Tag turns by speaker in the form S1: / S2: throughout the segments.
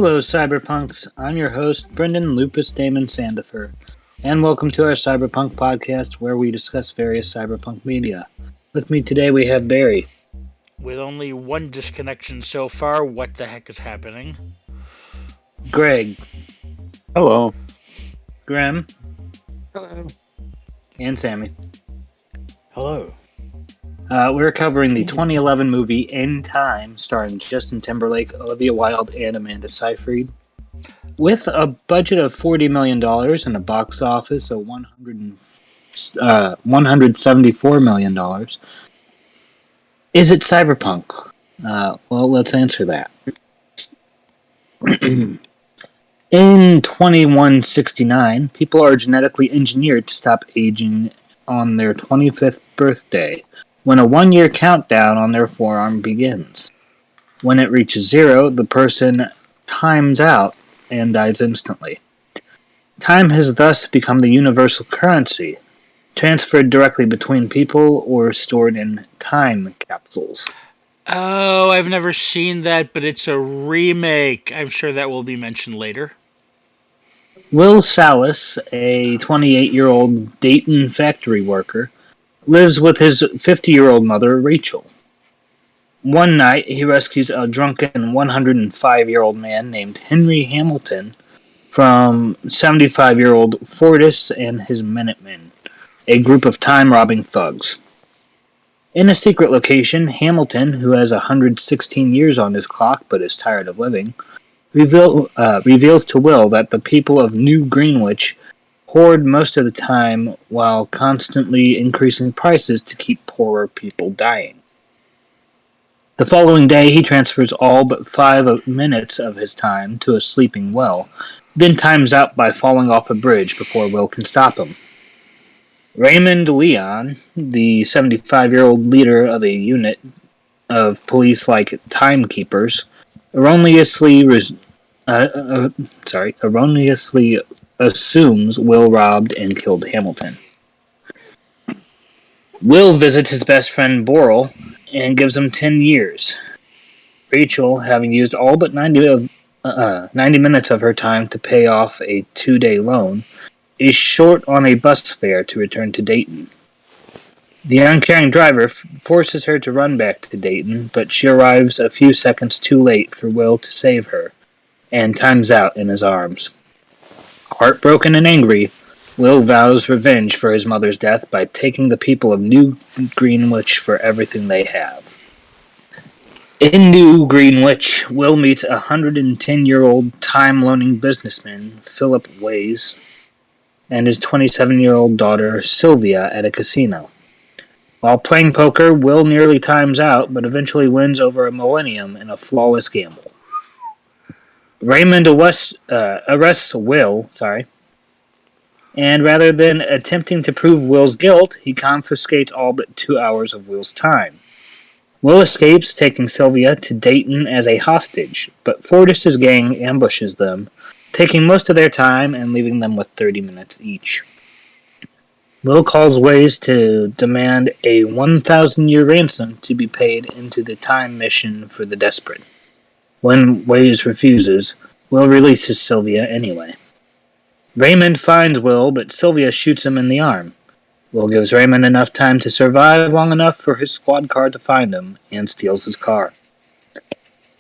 S1: Hello, Cyberpunks. I'm your host, Brenden Lupus Daemon Sandifer, and welcome to our Cyberpunk podcast where we discuss various cyberpunk media. With me today we have Barry.
S2: With only one disconnection so far, what the heck is happening?
S1: Greg.
S3: Hello.
S1: Graham.
S3: Hello.
S1: And Sami.
S3: Hello.
S1: We're covering the 2011 movie In Time, starring Justin Timberlake, Olivia Wilde, and Amanda Seyfried. With a budget of $40 million and a box office of $174 million, is it cyberpunk? Well, let's answer that. In 2169, people are genetically engineered to stop aging on their 25th birthday, when a 1-year countdown on their forearm begins. When it reaches 0, the person times out and dies instantly. Time has thus become the universal currency, transferred directly between people or stored in time capsules.
S2: Oh, I've never seen that, but it's a remake. I'm sure that will be mentioned later.
S1: Will Salas, a 28-year-old Dayton factory worker, lives with his 50-year-old mother, Rachel. One night, he rescues a drunken 105-year-old man named Henry Hamilton from 75-year-old Fortis and his Minutemen, a group of time-robbing thugs. In a secret location, Hamilton, who has 116 years on his clock but is tired of living, reveals to Will that the people of New Greenwich hoard most of the time while constantly increasing prices to keep poorer people dying. The following day, he transfers all but 5 minutes of his time to a sleeping Will, then times out by falling off a bridge before Will can stop him. Raymond Leon, the 75-year-old leader of a unit of police-like timekeepers, erroneously assumes Will robbed and killed Hamilton. Will visits his best friend Boral and gives him 10 years. Rachel, having used all but 90 minutes of her time to pay off a 2-day loan, is short on a bus fare to return to Dayton. The uncaring driver forces her to run back to Dayton, but she arrives a few seconds too late for Will to save her, and times out in his arms. Heartbroken and angry, Will vows revenge for his mother's death by taking the people of New Greenwich for everything they have. In New Greenwich, Will meets a 110-year-old time-loaning businessman, Philip Ways, and his 27-year-old daughter, Sylvia, at a casino. While playing poker, Will nearly times out, but eventually wins over a millennium in a flawless gamble. Raymond arrests Will, and rather than attempting to prove Will's guilt, he confiscates all but 2 hours of Will's time. Will escapes, taking Sylvia to Dayton as a hostage, but Fortis's gang ambushes them, taking most of their time and leaving them with 30 minutes each. Will calls Ways to demand a 1,000-year ransom to be paid into the time mission for the desperate. When Ways refuses, Will releases Sylvia anyway. Raymond finds Will, but Sylvia shoots him in the arm. Will gives Raymond enough time to survive long enough for his squad car to find him, and steals his car.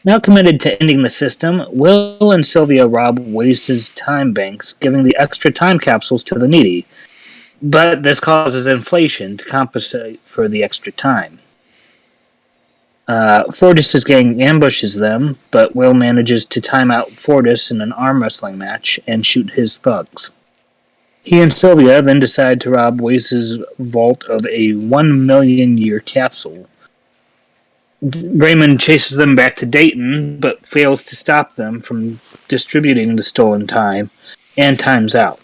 S1: Now committed to ending the system, Will and Sylvia rob Ways' time banks, giving the extra time capsules to the needy, but this causes inflation to compensate for the extra time. Fortis's gang ambushes them, but Will manages to time out Fortis in an arm wrestling match and shoot his thugs. He and Sylvia then decide to rob Ways' vault of a 1,000,000-year capsule. Raymond chases them back to Dayton, but fails to stop them from distributing the stolen time, and times out.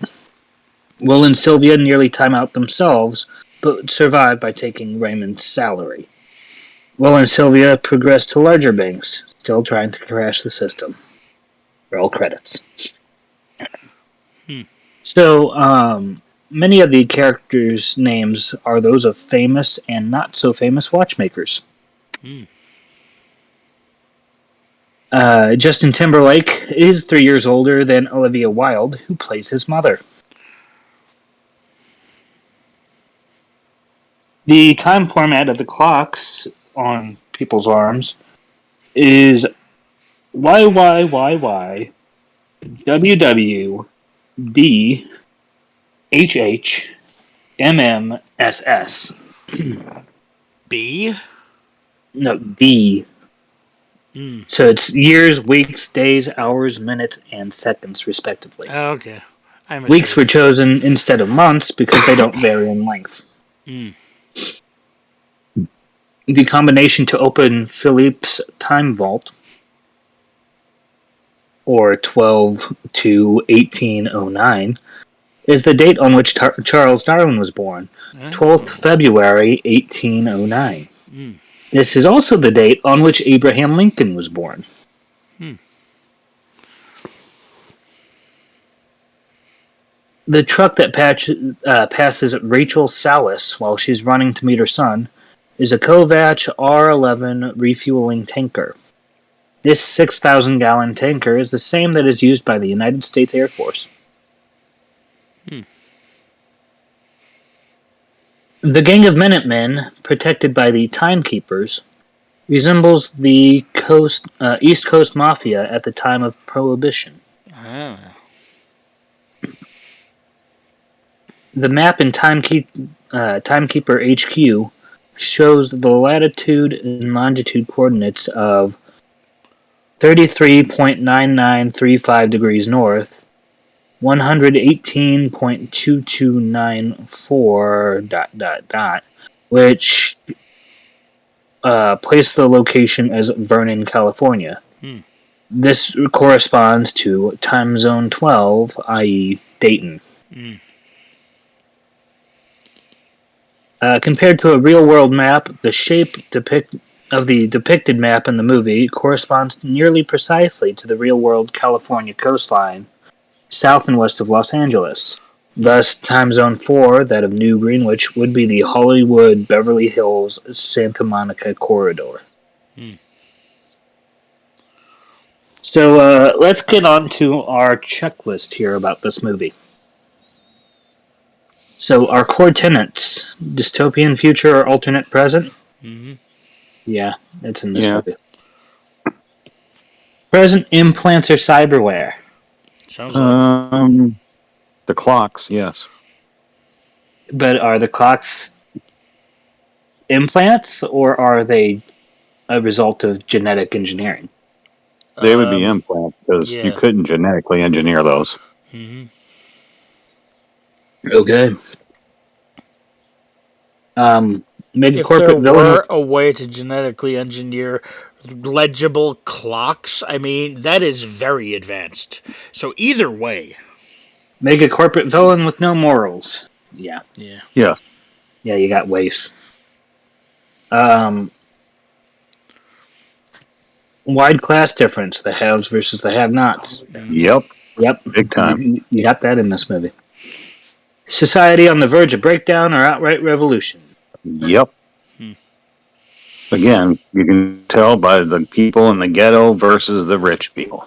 S1: Will and Sylvia nearly time out themselves, but survive by taking Raymond's salary. Will and Sylvia progress to larger banks, still trying to crash the system. Roll credits. So, many of the characters' names are those of famous and not-so-famous watchmakers. Justin Timberlake is 3 years older than Olivia Wilde, who plays his mother. The time format of the clocks on people's arms is YYYY WW B HH MMSS.
S2: B?
S1: No, B. So it's years, weeks, days, hours, minutes, and seconds, respectively.
S2: Oh, okay.
S1: Weeks were chosen instead of months because they don't vary in length. The combination to open Philippe's time vault, or 12 to 1809, is the date on which Charles Darwin was born, 12th February 1809. This is also the date on which Abraham Lincoln was born. The truck that passes Rachel Salas while she's running to meet her son is a Kovac R11 refueling tanker. This 6,000-gallon tanker is the same that is used by the United States Air Force. The gang of Minutemen, protected by the Timekeepers, resembles the East Coast Mafia at the time of Prohibition. The map in Timekeeper HQ shows the latitude and longitude coordinates of 33.9935 degrees north, 118.2294... which place the location as Vernon, California. This corresponds to time zone 12, i.e. Dayton. Compared to a real-world map, the shape of the depicted map in the movie corresponds nearly precisely to the real-world California coastline, south and west of Los Angeles. Thus, time zone 4, that of New Greenwich, would be the Hollywood, Beverly Hills, Santa Monica corridor. So, let's get on to our checklist here about this movie. So, our core tenets: dystopian future or alternate present? Yeah, it's in this movie. Present implants or cyberware?
S2: Sounds like
S3: the clocks, yes.
S1: But are the clocks implants, or are they a result of genetic engineering?
S3: They would be implants, because you couldn't genetically engineer those.
S1: Okay. Make a
S2: if
S1: corporate
S2: there
S1: villain.
S2: were a way to genetically engineer legible clocks, I mean, that is very advanced. So either way.
S1: Make a corporate villain with no morals. Yeah.
S3: Yeah,
S1: you got waste. Wide class difference, the haves versus the have-nots.
S3: Yep.
S1: Big
S3: time.
S1: You got that in this movie. Society on the verge of breakdown or outright revolution.
S3: Yep. Again, you can tell by the people in the ghetto versus the rich people.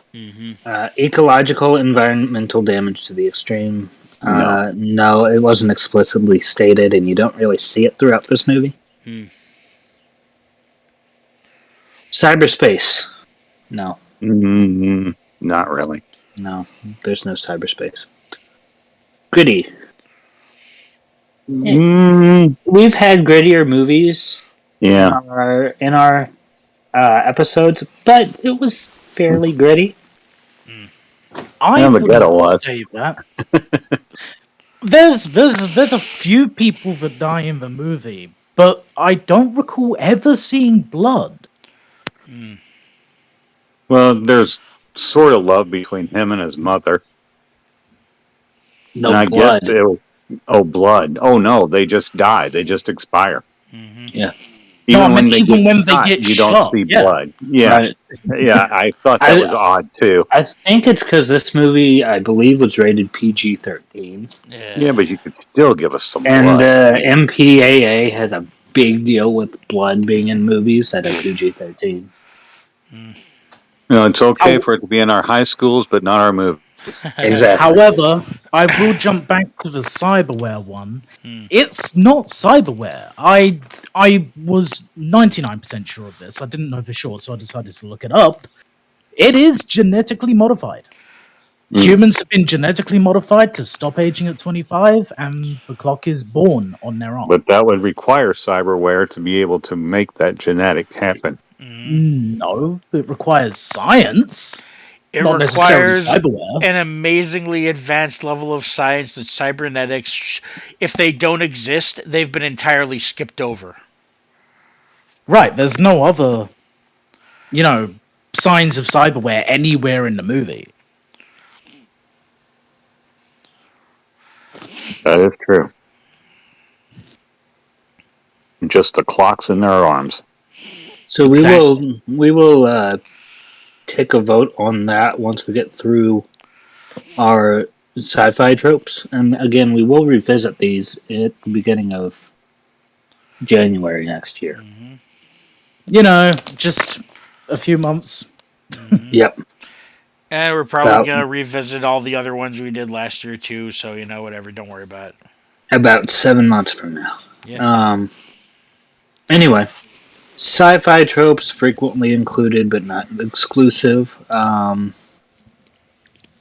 S1: Ecological, environmental damage to the extreme. No, it wasn't explicitly stated, and you don't really see it throughout this movie. Cyberspace. No.
S3: Not really.
S1: No, there's no cyberspace. Gritty. We've had grittier movies in our episodes, but it was fairly gritty.
S4: I
S3: the ghetto
S4: wouldn't
S3: was.
S4: say that. There's a few people that die in the movie, but I don't recall ever seeing blood.
S3: Well, there's sort of love between him and his mother.
S1: No
S3: and I
S1: blood.
S3: guess blood. Oh no, they just die. They just expire.
S1: Yeah.
S3: Even when they
S4: get
S3: you
S4: shot,
S3: don't see blood. Yeah.
S1: Right.
S3: Yeah, I thought that was odd too.
S1: I think it's because this movie, I believe, was rated PG-13.
S3: Yeah, but you could still give us some
S1: And
S3: blood.
S1: MPAA has a big deal with blood being in movies that are PG-13.
S3: It's okay for it to be in our high schools, but not our movies.
S1: Exactly.
S4: However, I will jump back to the cyberware one. It's not cyberware. I was 99% sure of this. I didn't know for sure, so I decided to look it up. It is genetically modified. Humans have been genetically modified to stop aging at 25, and the clock is born on their own.
S3: But that would require cyberware to be able to make that genetic happen.
S4: No, it requires science.
S2: It
S4: Not necessarily
S2: requires
S4: cyberware.
S2: an amazingly advanced level of science that cybernetics, if they don't exist, they've been entirely skipped over.
S4: Right, there's no other, signs of cyberware anywhere in the movie.
S3: That is true. Just the clocks in their arms.
S1: So
S4: Exactly.
S1: we will take a vote on that once we get through our sci-fi tropes, and again, we will revisit these at the beginning of January next year.
S4: Just a few months.
S1: Yep.
S2: And we're probably going to revisit all the other ones we did last year too, so whatever, don't worry about it.
S1: About 7 months from now.
S2: Yeah.
S1: Anyway, sci-fi tropes frequently included but not exclusive.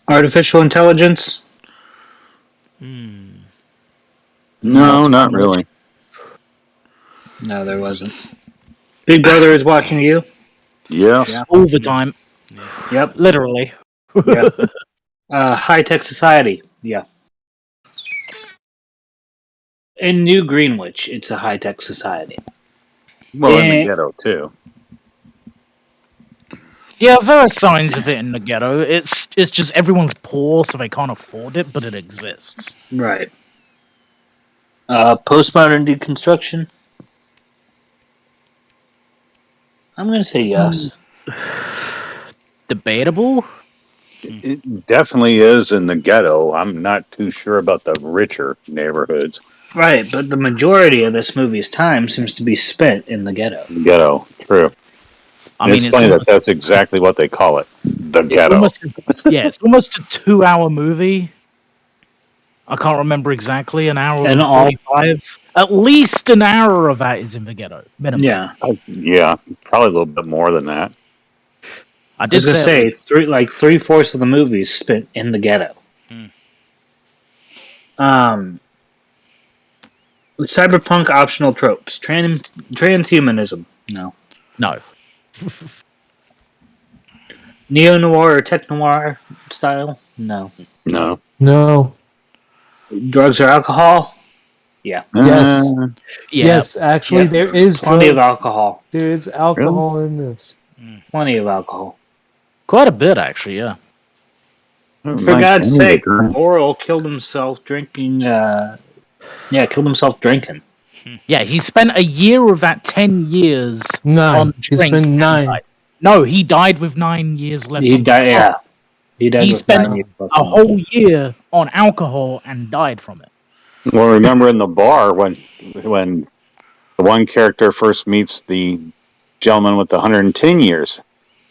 S1: Artificial intelligence?
S3: No, not really.
S1: No, there wasn't. Big Brother is watching you?
S3: Yeah.
S4: All the time.
S1: Yep.
S4: Literally.
S1: Yep. High-tech society? Yeah. In New Greenwich, it's a high-tech society.
S3: Well, in the ghetto, too.
S4: Yeah, there are signs of it in the ghetto. It's just everyone's poor, so they can't afford it, but it exists.
S1: Right. Postmodern deconstruction? I'm going to say yes.
S4: Debatable?
S3: It definitely is in the ghetto. I'm not too sure about the richer neighborhoods.
S1: Right, but the majority of this movie's time seems to be spent in the ghetto.
S3: Ghetto, true. It's funny that that's exactly what they call it. The ghetto.
S4: It's almost a 2-hour movie. I can't remember exactly, an hour and 45. At least an hour of that is in the ghetto, minimum.
S3: Yeah, probably a little bit more than that.
S1: I was going to say, 3/4 of the movie is spent in the ghetto. Cyberpunk optional tropes. Transhumanism. No. Neo-noir or tech-noir style? No. Drugs or alcohol? Yeah.
S5: Yes. Yes, actually, there is
S1: plenty of alcohol.
S5: There is alcohol in this.
S1: Plenty of alcohol.
S4: Quite a bit, actually, yeah.
S1: For God's sake, Oral killed himself drinking. Killed himself drinking.
S4: Yeah, he spent a year of that 10 years
S5: 9.
S4: on
S5: He spent 9.
S4: No, he died with 9 years left.
S1: He died. Yeah,
S4: he spent a whole year on alcohol and died from it.
S3: Well, remember in the bar when the one character first meets the gentleman with the 110 years,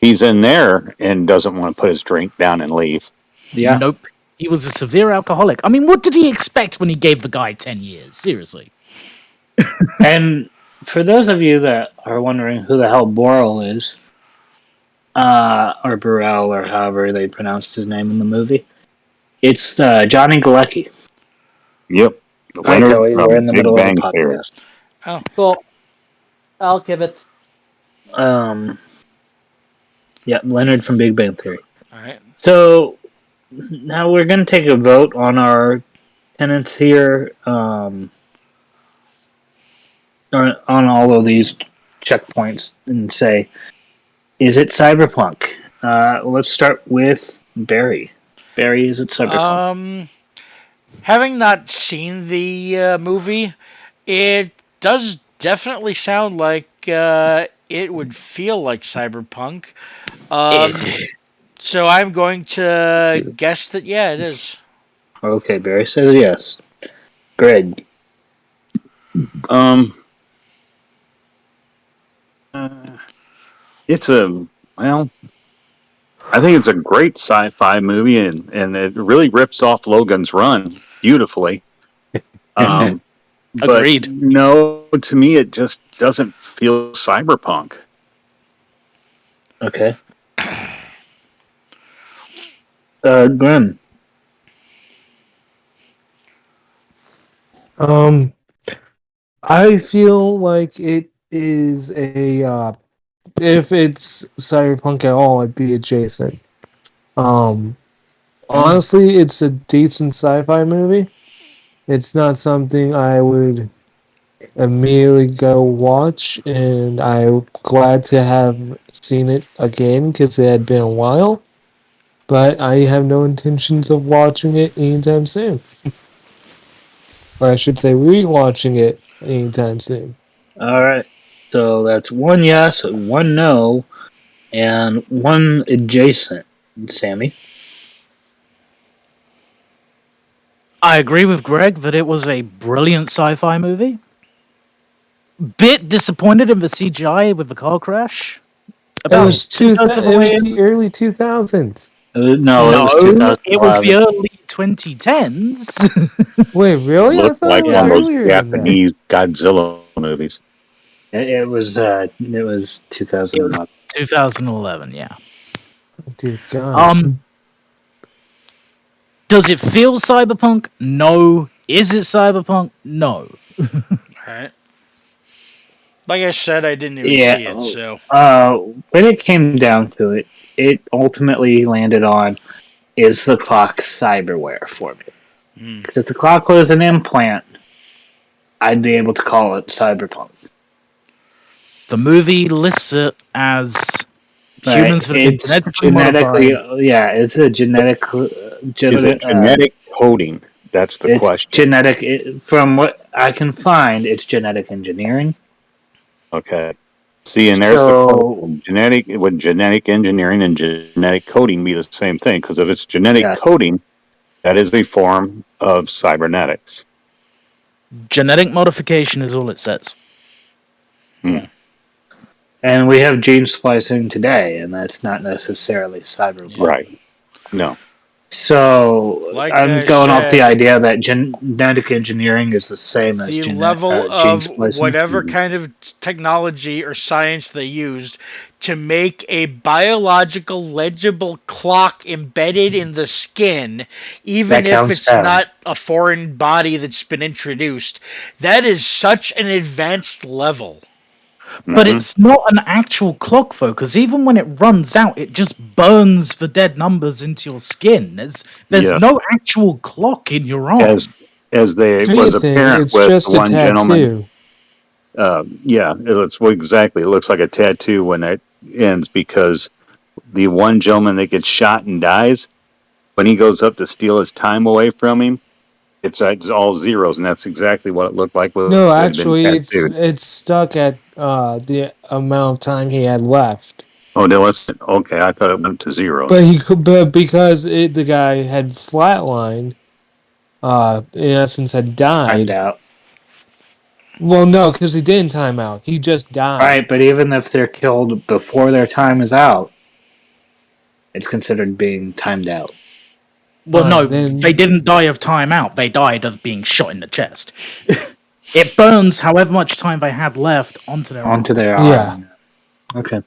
S3: he's in there and doesn't want to put his drink down and leave.
S1: Yeah.
S4: Nope. He was a severe alcoholic. I mean, what did he expect when he gave the guy 10 years? Seriously.
S1: And for those of you that are wondering who the hell Boral is, or Burrell, or however they pronounced his name in the movie, it's Johnny Galecki.
S3: Yep.
S1: Hi, Kelly. We're in the middle of the podcast.
S2: Oh,
S6: cool. I'll give it.
S1: Leonard from Big Bang Theory.
S2: All right.
S1: So now we're going to take a vote on our tenants here, on all of these checkpoints, and say, is it cyberpunk? Let's start with Barry. Barry, is it cyberpunk?
S2: Having not seen the movie, it does definitely sound like it would feel like cyberpunk. So I'm going to guess that, yeah, it is.
S1: Okay, Barry says yes. Greg?
S3: It's a, well, I think it's a great sci-fi movie, and it really rips off Logan's Run beautifully. But
S2: Agreed.
S3: no, to me, it just doesn't feel cyberpunk.
S1: Okay. Grim.
S5: I feel like it is a if it's cyberpunk at all, it'd be adjacent. Honestly, it's a decent sci-fi movie. It's not something I would immediately go watch, and I'm glad to have seen it again because it had been a while. But I have no intentions of watching it anytime soon. Or I should say, rewatching it anytime soon.
S1: All right. So that's one yes, one no, and one adjacent. Sammy.
S4: I agree with Greg that it was a brilliant sci-fi movie. Bit disappointed in the CGI with the car crash.
S5: It was the early 2000s.
S1: No, it was 2011.
S4: It was the early 2010s.
S5: Wait, really?
S3: Looked like one of those Japanese Godzilla movies.
S1: It was 2011.
S4: 2011, yeah.
S5: Dear God.
S4: Does it feel cyberpunk? No. Is it cyberpunk? No.
S2: Alright. Like I said, I didn't even see it, so...
S1: When it came down to it, it ultimately landed on, is the clock cyberware for me? Because if the clock was an implant, I'd be able to call it cyberpunk.
S4: The movie lists it as humans that have been genetically modified.
S1: Yeah, it's a genetic
S3: coding? That's the question.
S1: Genetic. From what I can find, it's genetic engineering.
S3: Okay. See, and there's the genetic. Would genetic engineering and genetic coding be the same thing? Because if it's genetic coding, that is a form of cybernetics.
S4: Genetic modification is all it says.
S1: Yeah. And we have gene splicing today, and that's not necessarily cyberpunk.
S3: Right. No.
S1: So I'm going off the idea that genetic engineering is the same as
S2: the level of whatever kind of technology or science they used to make a biological legible clock embedded in the skin, even if it's not a foreign body that's been introduced. That is such an advanced level.
S4: But it's not an actual clock, though, because even when it runs out, it just burns the dead numbers into your skin. There's no actual clock in your arm.
S3: As was apparent
S5: it's
S3: with
S5: just
S3: one
S5: a tattoo.
S3: Gentleman. It's exactly. It looks like a tattoo when it ends, because the one gentleman that gets shot and dies, when he goes up to steal his time away from him, it's all zeros, and that's exactly what it looked like.
S5: No, actually, it's stuck at the amount of time he had left.
S3: Oh, no, okay. I thought it went to zero.
S5: But because the guy had flatlined, in essence, had died.
S1: Timed out.
S5: Well, no, because he didn't time out. He just died.
S1: Right, but even if they're killed before their time is out, it's considered being timed out.
S4: Well, no, they didn't die of timeout. They died of being shot in the chest. It burns however much time they had left onto their arm.
S5: Yeah.
S1: Okay.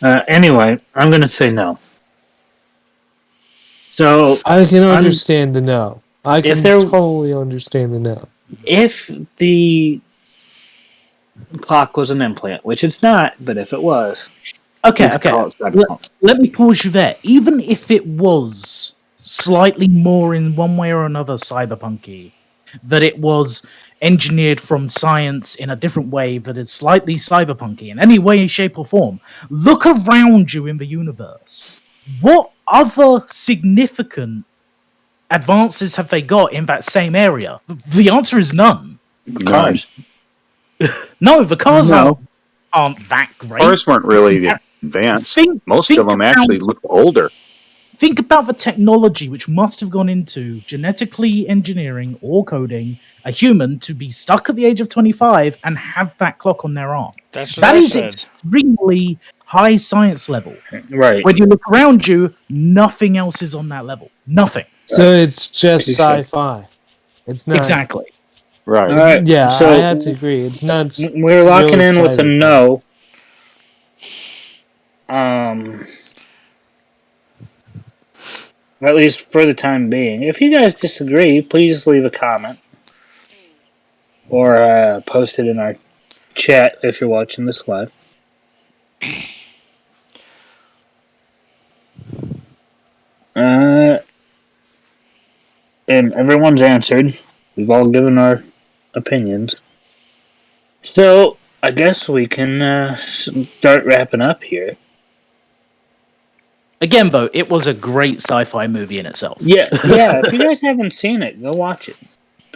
S1: Anyway, I'm going to say no. So
S5: I can understand the no. I can totally understand the no.
S1: If the clock was an implant, which it's not, but if it was...
S4: Okay. Let me pause you there. Even if it was slightly more in one way or another cyberpunky, that it was engineered from science in a different way that is slightly cyberpunky in any way, shape, or form, look around you in the universe. What other significant advances have they got in that same area? The answer is none.
S1: Cars.
S4: No, the cars aren't that great.
S3: Cars weren't really advanced. Most of them actually look older.
S4: think about the technology which must have gone into genetically engineering or coding a human to be stuck at the age of 25 and have that clock on their arm.
S2: That's what
S4: That
S2: I
S4: is
S2: said.
S4: extremely high science level.
S1: Right.
S4: When you look around you, nothing else is on that level. Nothing.
S5: So it's just
S1: Touche.
S5: sci-fi. It's not.
S4: Exactly.
S3: Right.
S1: All right.
S5: Yeah,
S1: So
S5: I have to agree. It's not.
S1: we're locking
S5: real
S1: in with a
S5: cyberpunk.
S1: no. At least for the time being. If you guys disagree, please leave a comment or post it in our chat if you're watching this live. And everyone's answered. We've all given our opinions. So I guess we can start wrapping up here.
S4: Again, though, it was a great sci-fi movie in itself.
S1: Yeah. If you guys haven't seen it, go watch it.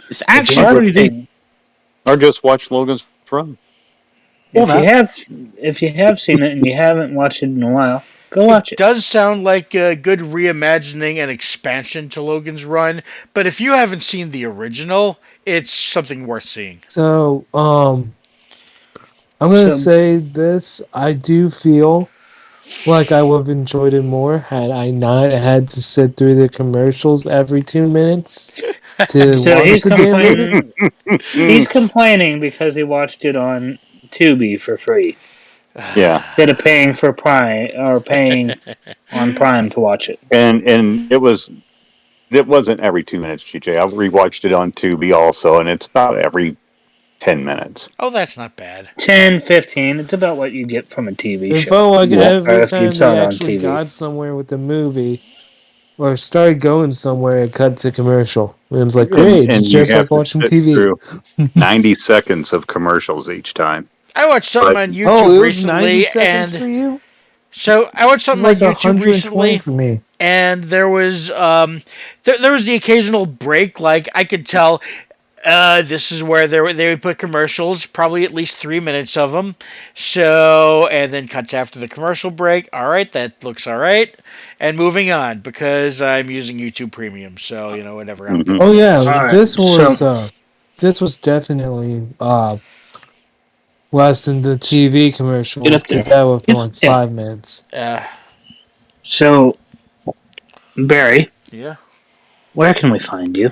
S4: It's
S1: If you
S4: actually
S1: have
S4: pretty decent.
S1: seen-
S3: Or just watch Logan's Run.
S1: If you have seen it and you haven't watched it in a while, go watch it.
S2: Does sound like a good reimagining and expansion to Logan's Run, but if you haven't seen the original, it's something worth seeing.
S5: So, I'm gonna say this. I do feel like I would have enjoyed it more had I not had to sit through the commercials every 2 minutes to
S1: So
S5: watch
S1: he's
S5: the damn movie.
S1: complaining. He's complaining because he watched it on Tubi for free
S3: Yeah.
S1: instead of paying for Prime or paying on Prime to watch it.
S3: And it wasn't every 2 minutes, GJ. I rewatched it on Tubi also, and it's about every 10 minutes.
S2: Oh, that's not bad.
S1: 10, 15. It's about what you get from a TV
S5: It
S1: show.
S5: felt like
S3: Yeah.
S5: every
S1: Or if you
S5: time
S1: saw
S5: they
S1: it on
S5: actually
S1: TV.
S5: got somewhere with the movie or started going somewhere, it cut to commercial. And it's like, great, it's
S3: you
S5: just
S3: have
S5: like
S3: to
S5: watching
S3: sit
S5: TV.
S3: through 90 seconds of commercials each time.
S2: I watched something
S3: But-
S2: on YouTube
S5: Oh, it was 90
S2: recently,
S5: seconds for
S2: and
S5: you?
S2: so I watched
S5: It was
S2: something
S5: like
S2: on YouTube
S5: 120
S2: recently,
S5: for me.
S2: and there was there was the occasional break. Like I could tell, this is where they would put commercials, probably at least 3 minutes of them. So and then cuts after the commercial break. All right, that looks all right, and moving on because I'm using YouTube Premium. So whatever. I'm good.
S5: Oh yeah,
S1: Alright,
S5: this was
S1: so-
S5: this was definitely less than the TV commercials
S1: Get up there.
S5: because that was for like
S1: Yeah.
S5: 5 minutes.
S1: So, Barry,
S2: Yeah.
S1: where can we find you?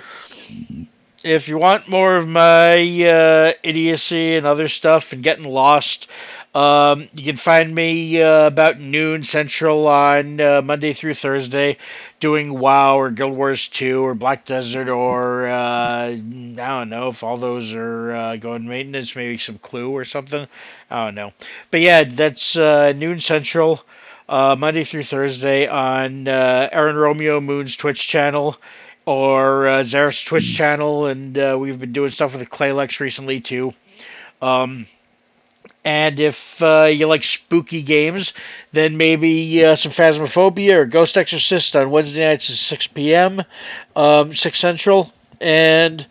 S2: If you want more of my idiocy and other stuff and getting lost, you can find me about noon Central on Monday through Thursday doing WoW or Guild Wars 2 or Black Desert or I don't know if all those are going maintenance, maybe some Clue or something. I don't know. But yeah, that's noon Central. Monday through Thursday on Aaron Romeo Moon's Twitch channel or Zareth's Twitch channel, and we've been doing stuff with the Claylex recently too. And if you like spooky games, then maybe some Phasmophobia or Ghost Exorcist on Wednesday nights at 6 p.m., 6 Central. And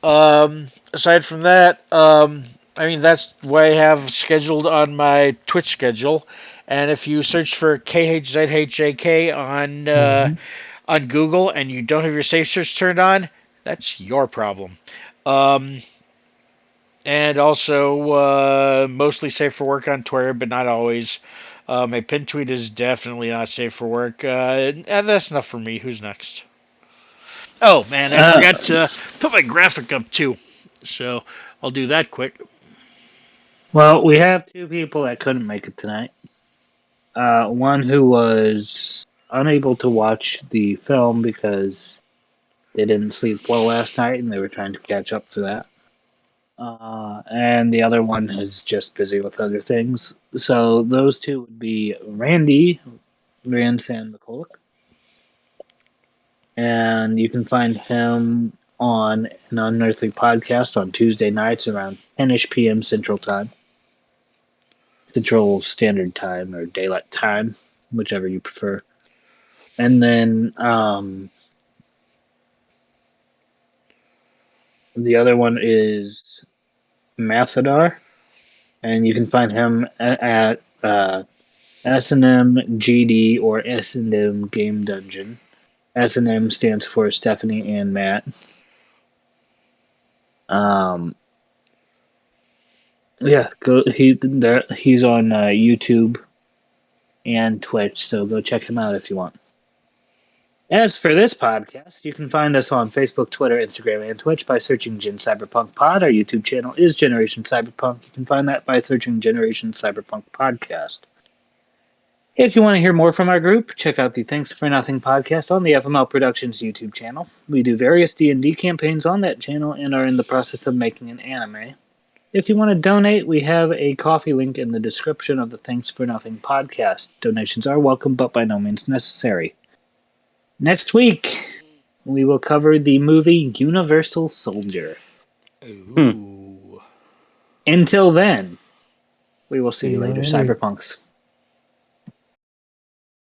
S2: aside from that, that's what I have scheduled on my Twitch schedule. And if you search for KHZHJK on Google and you don't have your safe search turned on, that's your problem. And also mostly safe for work on Twitter, but not always. My pinned tweet is definitely not safe for work. And that's enough for me. Who's next? Oh, man, I forgot to put my graphic up, too. So I'll do that quick.
S1: Well, we have two people that couldn't make it tonight. One who was unable to watch the film because they didn't sleep well last night and they were trying to catch up for that. And the other one is just busy with other things. So those two would be Randy Ransan McCulloch. And you can find him on an Unearthly Podcast on Tuesday nights around 10-ish p.m. Central Time. Central Standard Time or Daylight Time, whichever you prefer. And then the other one is Mathadar, and you can find him at S&M GD or S&M Game Dungeon. S&M stands for Stefani and Matt. Yeah, he's on YouTube and Twitch, so go check him out if you want. As for this podcast, you can find us on Facebook, Twitter, Instagram, and Twitch by searching Gen Cyberpunk Pod. Our YouTube channel is Generation Cyberpunk. You can find that by searching Generation Cyberpunk Podcast. If you want to hear more from our group, check out the Thanks for Nothing podcast on the FML Productions YouTube channel. We do various D&D campaigns on that channel and are in the process of making an anime. If you want to donate, we have a coffee link in the description of the Thanks for Nothing podcast. Donations are welcome, but by no means necessary. Next week, we will cover the movie Universal Soldier.
S2: Ooh.
S1: Until then, we will see you later, Cyberpunks.